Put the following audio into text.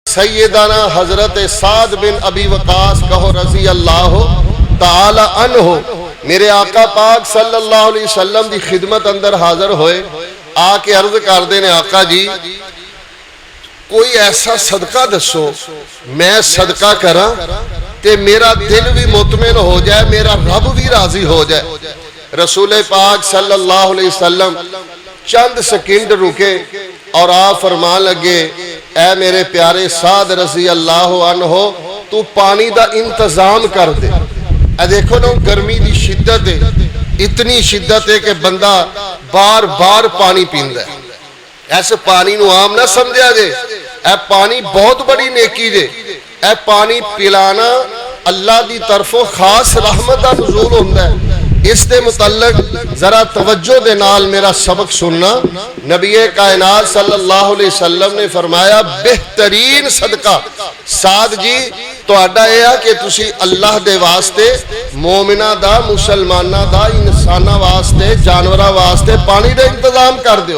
सैयदाना हजरत साद बिन अबी वकास कहो रजी अल्लाह ताला अन्हो मेरे आका पाक सल्लल्लाहु अलैहि वसल्लम की खिदमत अंदर हाजिर होए। आके अर्ज करते ने आका जी कोई ऐसा सदका दसो मैं सदका करा ते मेरा दिल भी मुतमिन हो जाए, मेरा रब भी राजी हो जाए। रसूल पाक सल्लल्लाहु अलैहि वसल्लम चंद सेकंड रुके और आप फरमान लगे, ऐ मेरे प्यारे साद रजी अल्लाह अन्हो तू पानी का इंतजाम कर दे। ऐ देखो ना गर्मी की शिद्दत है, इतनी शिद्दत है कि बंदा बार बार पानी पींदा है। ऐसे पानी नू आम ना समझा जे, ऐ पानी बहुत बड़ी नेकी जे। ऐ पानी पिलाना अल्लाह की तरफों खास रहमत का नज़ूल होंदा है। इस दे मुतल्लक जरा तवज्जो दे नाल मेरा सबक सुनना। नबी कायनात सल्लल्लाहु अलैहि वसल्लम ने फरमाया बेहतरीन सदका साद जी तुहाडा यह है कि तुसी अल्लाह दे वास्ते मोमिना दा मुसलमाना दा इंसाना वास्ते जानवरां वास्ते पानी का इंतजाम कर दियो।